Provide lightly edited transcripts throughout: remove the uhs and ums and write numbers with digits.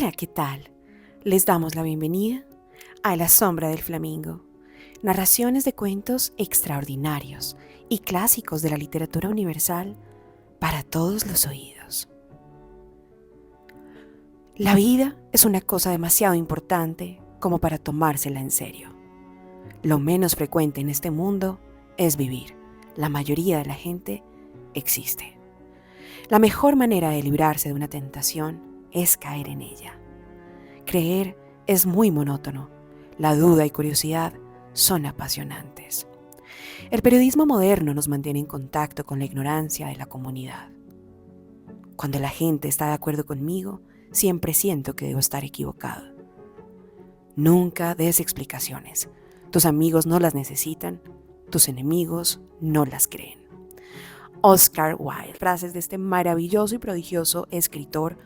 Hola, ¿qué tal? Les damos la bienvenida a La sombra del flamingo, narraciones de cuentos extraordinarios y clásicos de la literatura universal para todos los oídos. La vida es una cosa demasiado importante como para tomársela en serio. Lo menos frecuente en este mundo es vivir. La mayoría de la gente existe. La mejor manera de librarse de una tentación es caer en ella. Creer es muy monótono. La duda y curiosidad son apasionantes. El periodismo moderno nos mantiene en contacto con la ignorancia de la comunidad. Cuando la gente está de acuerdo conmigo, siempre siento que debo estar equivocado. Nunca des explicaciones. Tus amigos no las necesitan, tus enemigos no las creen. Oscar Wilde, frases de este maravilloso y prodigioso escritor,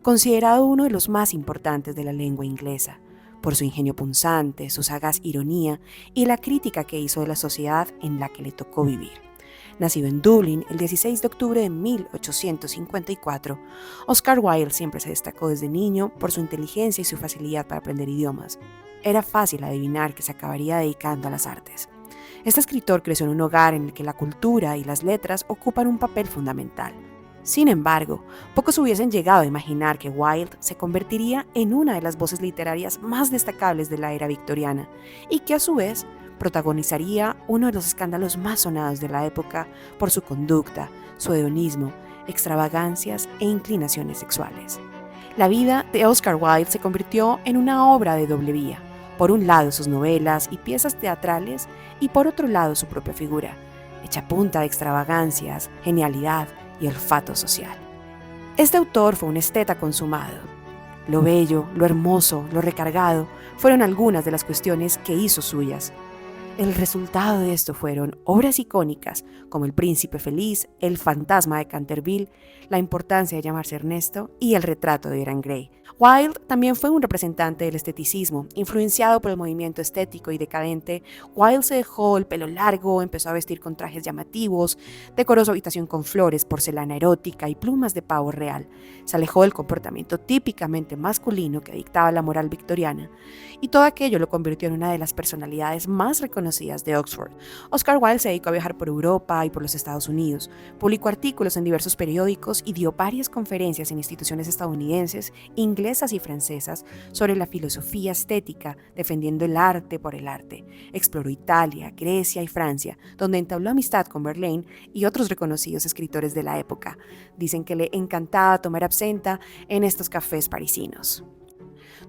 considerado uno de los más importantes de la lengua inglesa, por su ingenio punzante, su sagaz ironía y la crítica que hizo de la sociedad en la que le tocó vivir. Nacido en Dublín el 16 de octubre de 1854, Oscar Wilde siempre se destacó desde niño por su inteligencia y su facilidad para aprender idiomas. Era fácil adivinar que se acabaría dedicando a las artes. Este escritor creció en un hogar en el que la cultura y las letras ocupan un papel fundamental. Sin embargo, pocos hubiesen llegado a imaginar que Wilde se convertiría en una de las voces literarias más destacables de la era victoriana y que a su vez protagonizaría uno de los escándalos más sonados de la época por su conducta, su hedonismo, extravagancias e inclinaciones sexuales. La vida de Oscar Wilde se convirtió en una obra de doble vía. Por un lado sus novelas y piezas teatrales y por otro lado su propia figura, hecha punta de extravagancias, genialidad y olfato social. Este autor fue un esteta consumado. Lo bello, lo hermoso, lo recargado fueron algunas de las cuestiones que hizo suyas. El resultado de esto fueron obras icónicas como El Príncipe Feliz, El Fantasma de Canterville, La importancia de llamarse Ernesto y El retrato de Dorian Gray. Wilde también fue un representante del esteticismo, influenciado por el movimiento estético y decadente. Wilde se dejó el pelo largo, empezó a vestir con trajes llamativos, decoró su habitación con flores, porcelana erótica y plumas de pavo real. Se alejó del comportamiento típicamente masculino que dictaba la moral victoriana, y todo aquello lo convirtió en una de las personalidades más reconocidas de Oxford. Oscar Wilde se dedicó a viajar por Europa y por los Estados Unidos, publicó artículos en diversos periódicos y dio varias conferencias en instituciones estadounidenses, inglesas y francesas sobre la filosofía estética, defendiendo el arte por el arte. Exploró Italia, Grecia y Francia, donde entabló amistad con Verlaine y otros reconocidos escritores de la época. Dicen que le encantaba tomar absenta en estos cafés parisinos.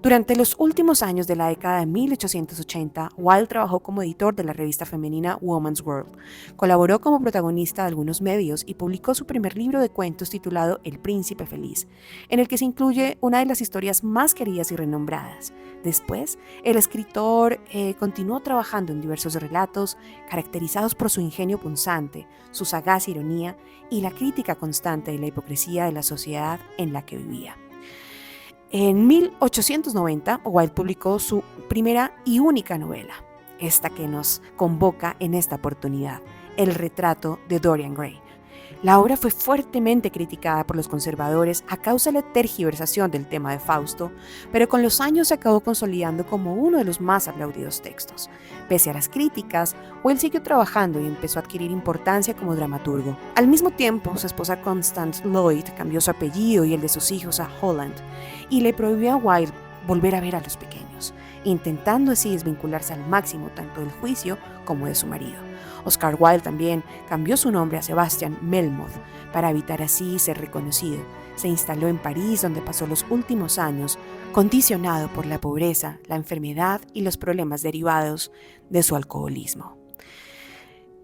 Durante los últimos años de la década de 1880, Wilde trabajó como editor de la revista femenina Woman's World, colaboró como protagonista de algunos medios y publicó su primer libro de cuentos titulado El Príncipe Feliz, en el que se incluye una de las historias más queridas y renombradas. Después, el escritor continuó trabajando en diversos relatos caracterizados por su ingenio punzante, su sagaz ironía y la crítica constante de la hipocresía de la sociedad en la que vivía. En 1890, Wilde publicó su primera y única novela, esta que nos convoca en esta oportunidad, El retrato de Dorian Gray. La obra fue fuertemente criticada por los conservadores a causa de la tergiversación del tema de Fausto, pero con los años se acabó consolidando como uno de los más aplaudidos textos. Pese a las críticas, Wilde siguió trabajando y empezó a adquirir importancia como dramaturgo. Al mismo tiempo, su esposa Constance Lloyd cambió su apellido y el de sus hijos a Holland, y le prohibió a Wilde volver a ver a los pequeños, intentando así desvincularse al máximo tanto del juicio como de su marido. Oscar Wilde también cambió su nombre a Sebastian Melmoth para evitar así ser reconocido. Se instaló en París, donde pasó los últimos años, condicionado por la pobreza, la enfermedad y los problemas derivados de su alcoholismo.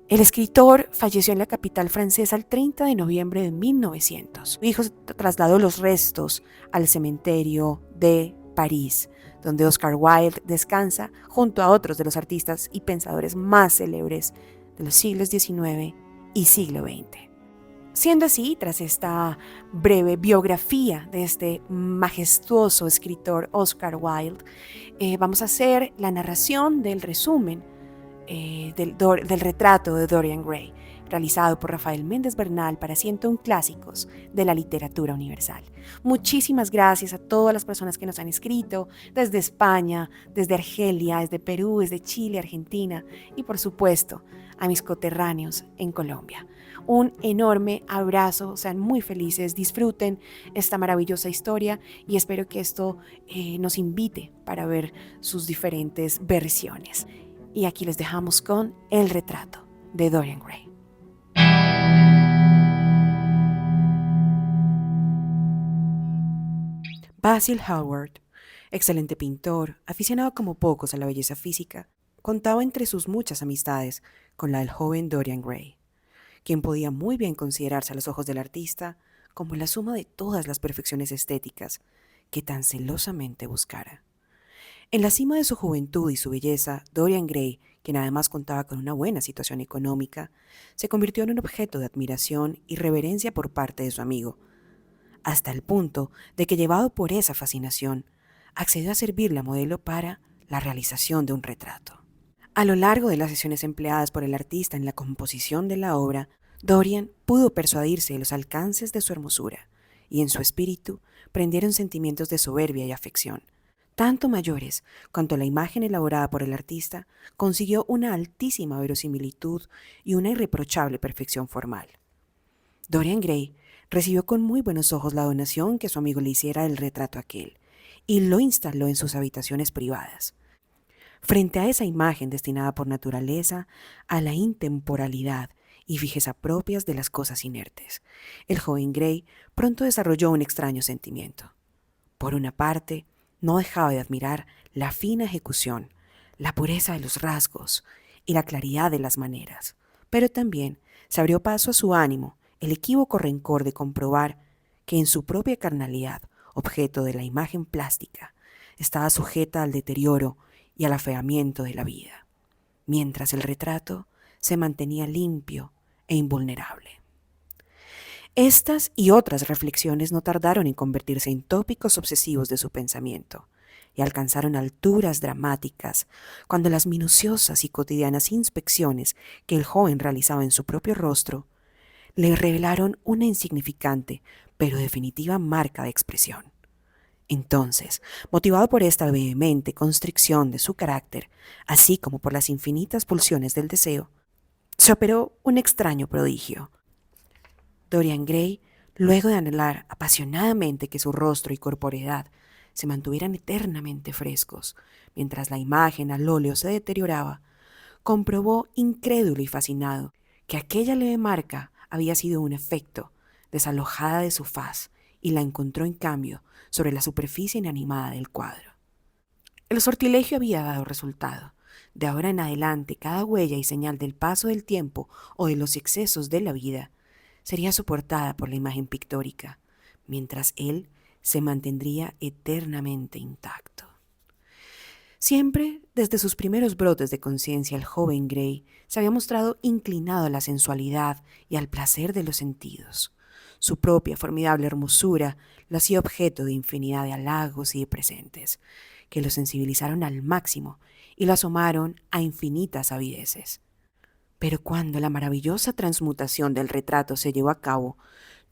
El escritor falleció en la capital francesa el 30 de noviembre de 1900. Su hijo trasladó los restos al cementerio de París, donde Oscar Wilde descansa junto a otros de los artistas y pensadores más célebres de los siglos XIX y siglo XX. Siendo así, tras esta breve biografía de este majestuoso escritor Oscar Wilde, vamos a hacer la narración del resumen del retrato de Dorian Gray. realizado por Rafael Méndez Bernal para 101 Clásicos de la Literatura Universal. Muchísimas gracias a todas las personas que nos han escrito desde España, desde Argelia, desde Perú, desde Chile, Argentina y por supuesto a mis coterráneos en Colombia. Un enorme abrazo, sean muy felices, disfruten esta maravillosa historia y espero que esto nos invite para ver sus diferentes versiones. Y aquí les dejamos con El retrato de Dorian Gray. Basil Hallward, excelente pintor, aficionado como pocos a la belleza física, contaba entre sus muchas amistades con la del joven Dorian Gray, quien podía muy bien considerarse a los ojos del artista como la suma de todas las perfecciones estéticas que tan celosamente buscara. En la cima de su juventud y su belleza, Dorian Gray, quien además contaba con una buena situación económica, se convirtió en un objeto de admiración y reverencia por parte de su amigo, hasta el punto de que, llevado por esa fascinación, accedió a servirle a modelo para la realización de un retrato. A lo largo de las sesiones empleadas por el artista en la composición de la obra, Dorian pudo persuadirse de los alcances de su hermosura, y en su espíritu prendieron sentimientos de soberbia y afección, tanto mayores cuanto la imagen elaborada por el artista consiguió una altísima verosimilitud y una irreprochable perfección formal. Dorian Gray recibió con muy buenos ojos la donación que su amigo le hiciera del retrato aquel, y lo instaló en sus habitaciones privadas. Frente a esa imagen destinada por naturaleza a la intemporalidad y fijeza propias de las cosas inertes, el joven Gray pronto desarrolló un extraño sentimiento. Por una parte, no dejaba de admirar la fina ejecución, la pureza de los rasgos y la claridad de las maneras, pero también se abrió paso a su ánimo el equívoco rencor de comprobar que en su propia carnalidad, objeto de la imagen plástica, estaba sujeta al deterioro y al afeamiento de la vida, mientras el retrato se mantenía limpio e invulnerable. Estas y otras reflexiones no tardaron en convertirse en tópicos obsesivos de su pensamiento y alcanzaron alturas dramáticas cuando las minuciosas y cotidianas inspecciones que el joven realizaba en su propio rostro le revelaron una insignificante pero definitiva marca de expresión. Entonces, motivado por esta vehemente constricción de su carácter, así como por las infinitas pulsiones del deseo, se operó un extraño prodigio. Dorian Gray, luego de anhelar apasionadamente que su rostro y corporeidad se mantuvieran eternamente frescos, mientras la imagen al óleo se deterioraba, comprobó incrédulo y fascinado que aquella leve marca había sido un efecto, desalojada de su faz, y la encontró en cambio sobre la superficie inanimada del cuadro. El sortilegio había dado resultado. De ahora en adelante, cada huella y señal del paso del tiempo o de los excesos de la vida sería soportada por la imagen pictórica, mientras él se mantendría eternamente intacto. Siempre, desde sus primeros brotes de conciencia, el joven Gray se había mostrado inclinado a la sensualidad y al placer de los sentidos. Su propia formidable hermosura lo hacía objeto de infinidad de halagos y de presentes, que lo sensibilizaron al máximo y lo asomaron a infinitas avideces. Pero cuando la maravillosa transmutación del retrato se llevó a cabo,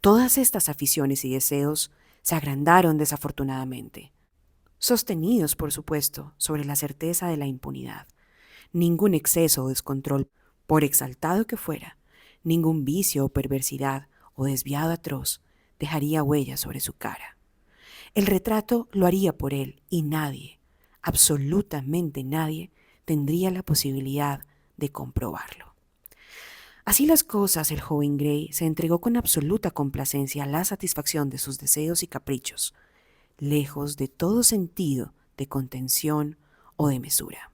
todas estas aficiones y deseos se agrandaron desafortunadamente, sostenidos, por supuesto, sobre la certeza de la impunidad. Ningún exceso o descontrol, por exaltado que fuera, ningún vicio o perversidad o desviado atroz, dejaría huella sobre su cara. El retrato lo haría por él y nadie, absolutamente nadie, tendría la posibilidad de comprobarlo. Así las cosas, el joven Gray se entregó con absoluta complacencia a la satisfacción de sus deseos y caprichos, lejos de todo sentido de contención o de mesura.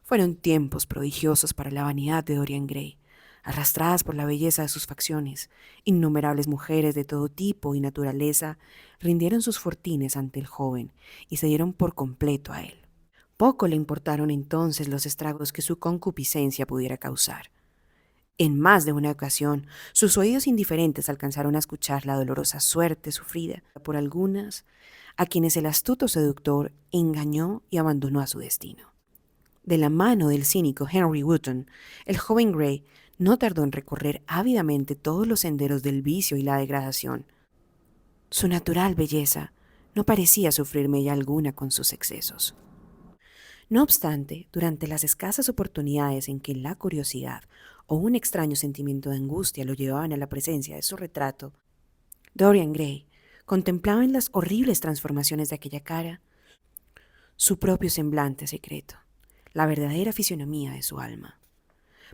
Fueron tiempos prodigiosos para la vanidad de Dorian Gray. Arrastradas por la belleza de sus facciones, innumerables mujeres de todo tipo y naturaleza rindieron sus fortines ante el joven y se dieron por completo a él. Poco le importaron entonces los estragos que su concupiscencia pudiera causar. En más de una ocasión, sus oídos indiferentes alcanzaron a escuchar la dolorosa suerte sufrida por algunas a quienes el astuto seductor engañó y abandonó a su destino. De la mano del cínico Henry Wotton, el joven Gray No tardó en recorrer ávidamente todos los senderos del vicio y la degradación. Su natural belleza no parecía sufrir mella alguna con sus excesos. No obstante, durante las escasas oportunidades en que la curiosidad o un extraño sentimiento de angustia lo llevaban a la presencia de su retrato, Dorian Gray contemplaba en las horribles transformaciones de aquella cara su propio semblante secreto, la verdadera fisionomía de su alma.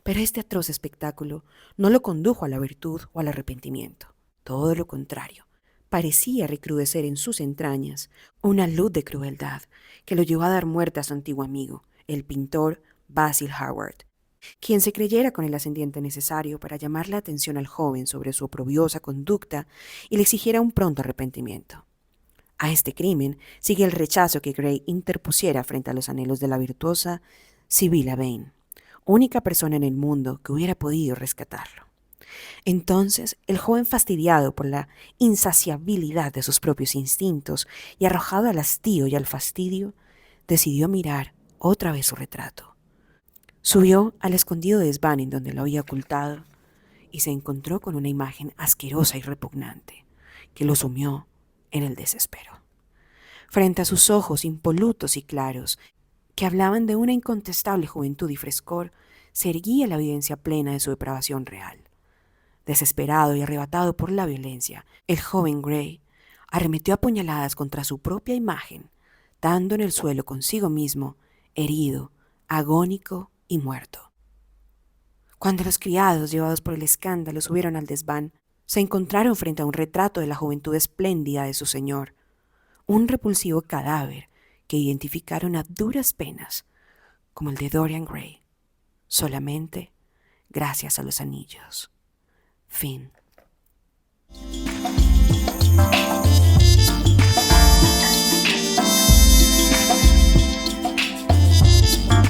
Pero este atroz espectáculo no lo condujo a la virtud o al arrepentimiento. Todo lo contrario, parecía recrudecer en sus entrañas una luz de crueldad que lo llevó a dar muerte a su antiguo amigo, el pintor Basil Hallward, quien se creyera con el ascendiente necesario para llamar la atención al joven sobre su oprobiosa conducta y le exigiera un pronto arrepentimiento. A este crimen sigue el rechazo que Gray interpusiera frente a los anhelos de la virtuosa Sibylla Vane, única persona en el mundo que hubiera podido rescatarlo. Entonces, el joven, fastidiado por la insaciabilidad de sus propios instintos y arrojado al hastío y al fastidio, decidió mirar otra vez su retrato. Subió al escondido desván en donde lo había ocultado y se encontró con una imagen asquerosa y repugnante que lo sumió en el desespero. Frente a sus ojos impolutos y claros, que hablaban de una incontestable juventud y frescor, se erguía la evidencia plena de su depravación real. Desesperado y arrebatado por la violencia, el joven Gray arremetió a puñaladas contra su propia imagen, dando en el suelo consigo mismo, herido, agónico y muerto. Cuando los criados, llevados por el escándalo, subieron al desván, se encontraron frente a un retrato de la juventud espléndida de su señor, un repulsivo cadáver que identificaron a duras penas como el de Dorian Gray, solamente gracias a los anillos. Fin.